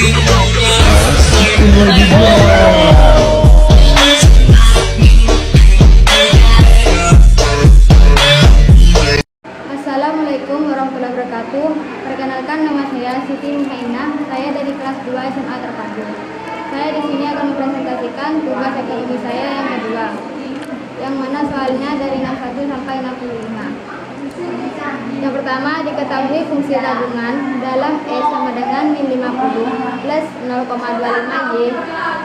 Assalamualaikum warahmatullahi wabarakatuh. Perkenalkan, nama saya Siti Muhaina. Saya dari kelas 2 SMA Terpadu. Saya di sini akan mempresentasikan tugas ekonomi saya yang kedua, yang mana soalnya dari 61 sampai 65. Yang pertama, diketahui fungsi tabungan dalam E sama dengan min 50 plus 0,25 Y.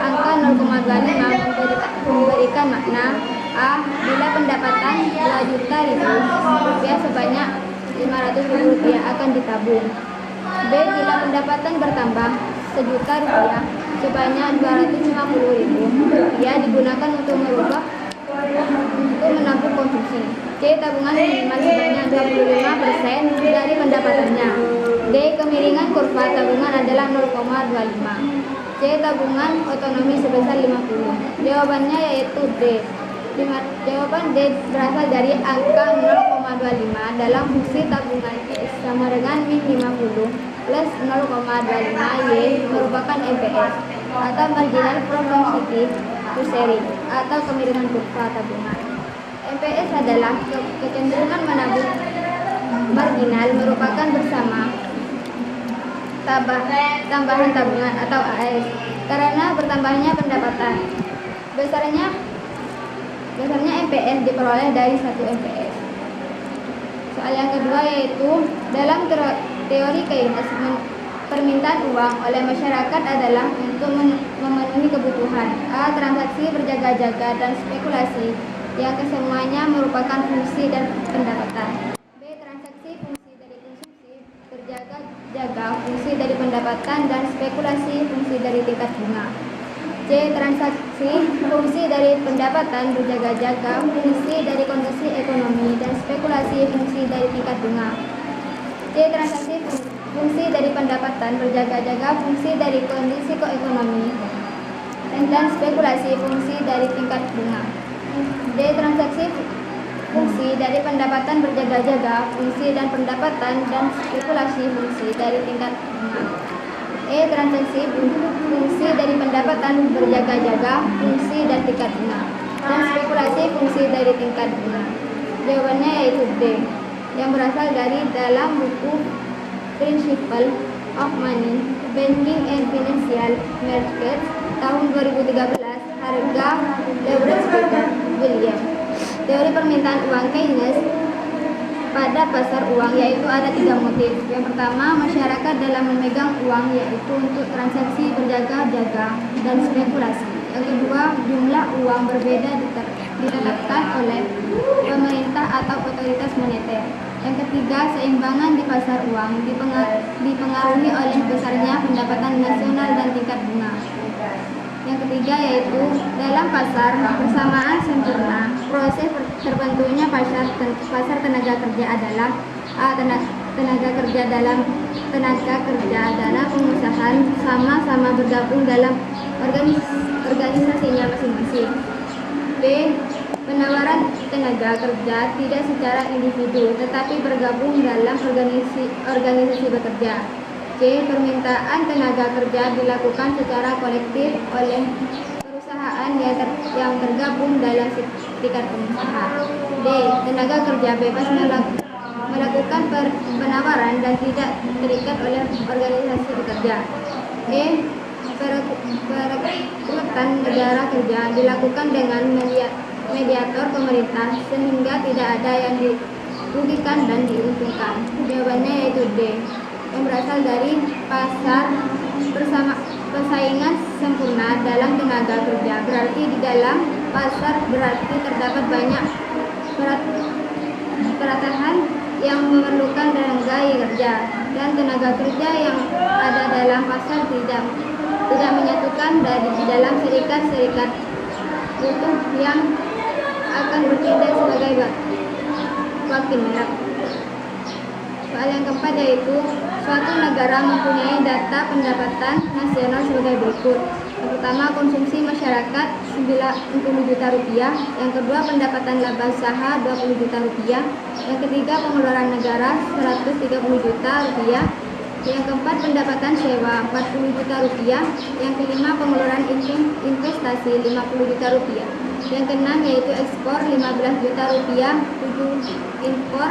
Angka 0,25 memberikan makna A. Bila pendapatan 2 juta rupiah sebanyak 500.000 rupiah akan ditabung. B. Bila pendapatan bertambah 1 juta rupiah sebanyak 250.000 rupiah digunakan untuk menabung konsumsi. C. Tabungan minimal sebanyak 25% dari pendapatannya. D. Kemiringan kurva tabungan adalah 0,25. C. Tabungan otonomi sebesar 50. Jawabannya yaitu D. Jawaban D berasal dari angka 0,25 dalam fungsi tabungan X sama dengan min 50 plus 0,25 Y merupakan MPS atau marginal propensity to sharing atau kemiringan kurva tabungan. MPS adalah kecenderungan menabung marginal merupakan bersama tambahan tabungan atau AS karena bertambahnya pendapatan. Besarnya MPS diperoleh dari 1 MPS. Soal yang kedua yaitu dalam teori Keynes, permintaan uang oleh masyarakat adalah untuk memenuhi kebutuhan. A. Transaksi berjaga-jaga dan spekulasi yang kesemuanya merupakan fungsi dan pendapatan. B. Transaksi fungsi dari konsumsi berjaga-jaga fungsi dari pendapatan dan spekulasi fungsi dari tingkat bunga. C. Transaksi fungsi dari pendapatan berjaga-jaga fungsi dari kondisi ekonomi dan spekulasi fungsi dari tingkat bunga. C. Transaksi fungsi dari pendapatan berjaga-jaga fungsi dari kondisi ekonomi dan spekulasi fungsi dari tingkat bunga. D. Transaksi fungsi dari pendapatan berjaga-jaga fungsi dan pendapatan dan spekulasi fungsi dari tingkat bunga. E. Transaksi fungsi dari pendapatan berjaga-jaga fungsi dan tingkat bunga dan spekulasi fungsi dari tingkat bunga. Jawabannya yaitu D, yang berasal dari dalam buku Principle of Money, Banking and Financial Markets tahun 2013, harga leverage Peter William. Teori permintaan uang Keynes pada pasar uang yaitu ada 3 motif. Yang pertama, masyarakat dalam memegang uang yaitu untuk transaksi berjaga-jaga dan spekulasi. Yang kedua, jumlah uang berbeda ditetapkan oleh pemerintah atau otoritas moneter. Yang ketiga, seimbangan di pasar uang dipengaruhi oleh besarnya pendapatan nasional dan tingkat bunga. Yang ketiga yaitu dalam pasar persamaan sempurna, proses terbentuknya pasar tenaga kerja adalah A. Tenaga kerja dalam pengusahaan sama-sama bergabung dalam organisasinya masing-masing. B. Penawaran tenaga kerja tidak secara individu tetapi bergabung dalam organisasi bekerja. C. Permintaan tenaga kerja dilakukan secara kolektif oleh perusahaan yang tergabung dalam serikat pengusaha. D. Tenaga kerja bebas melakukan penawaran dan tidak terikat oleh organisasi bekerja. E. Perekrutan negara kerja dilakukan dengan mediator pemerintah sehingga tidak ada yang dirugikan dan diuntungkan. Jawabannya yaitu D, yang berasal dari pasar persaingan sempurna dalam tenaga kerja. Berarti di dalam pasar berarti terdapat banyak peratahan yang memerlukan tenaga kerja dan tenaga kerja yang ada dalam pasar tidak menyatukan di dalam serikat-serikat butuh yang akan bertindak sebagai wakil merek. Soal yang keempat yaitu suatu negara mempunyai data pendapatan nasional sebagai berikut. Yang pertama, konsumsi masyarakat 90 juta rupiah. Yang kedua, pendapatan laba usaha 20 juta rupiah. Yang ketiga, pengeluaran negara 130 juta rupiah. Yang keempat, pendapatan sewa 40 juta rupiah. Yang kelima, pengeluaran investasi 50 juta rupiah. Yang keenam yaitu ekspor 15 juta rupiah, 7 impor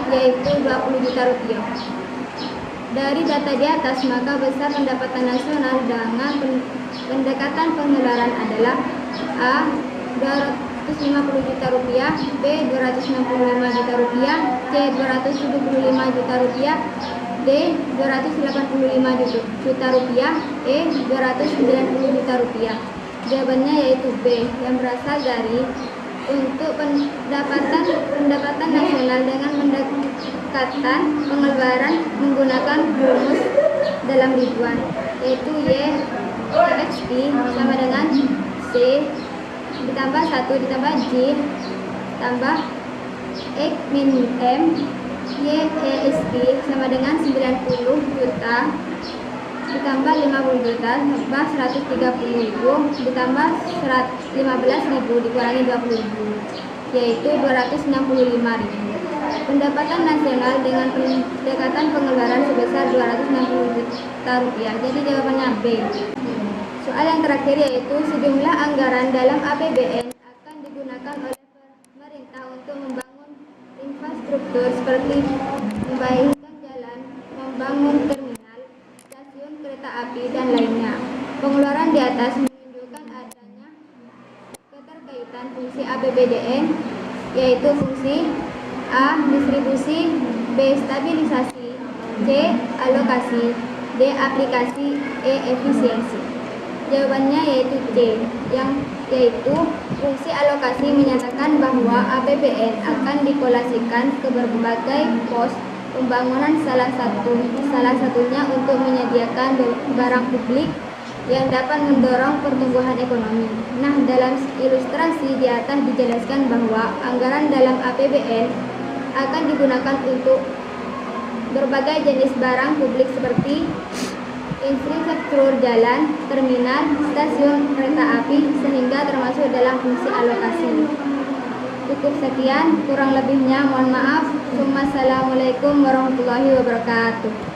yaitu 20 juta rupiah. Dari data di atas, maka besar pendapatan nasional dengan pendekatan pengeluaran adalah A. 250 juta rupiah, B. 265 juta rupiah, C. 275 juta rupiah, D. 285 juta rupiah, E. 290 juta rupiah. Jawabannya yaitu B, yang berasal dari untuk pendapatan nasional dengan pendekatan pengeluaran menggunakan rumus dalam ribuan, yaitu YEXP sama dengan C ditambah 1 ditambah J tambah X min M, YESP sama dengan 90 juta ditambah 50 juta tambah 130.000 ditambah 15.000 dikurangi 20.000 yaitu 265.000. Pendapatan nasional dengan pendekatan pengeluaran sebesar 260 juta rupiah. Jadi jawabannya B. Soal yang terakhir yaitu sejumlah anggaran dalam APBN akan digunakan oleh pemerintah untuk membangun infrastruktur seperti membaikkan jalan, membangun terminal, stasiun kereta api, dan lainnya. Pengeluaran di atas menunjukkan adanya keterkaitan fungsi APBDN, yaitu fungsi A. Distribusi, B. Stabilisasi, C. Alokasi, D. Aplikasi, E. Efisiensi. Jawabannya yaitu C, yang yaitu fungsi alokasi menyatakan bahwa APBN akan dikolasikan ke berbagai pos pembangunan, salah satunya untuk menyediakan barang publik yang dapat mendorong pertumbuhan ekonomi. Nah, dalam ilustrasi di atas dijelaskan bahwa anggaran dalam APBN akan digunakan untuk berbagai jenis barang publik seperti infrastruktur jalan, terminal, stasiun kereta api, sehingga termasuk dalam fungsi alokasi. Cukup sekian, kurang lebihnya mohon maaf. Wassalamualaikum warahmatullahi wabarakatuh.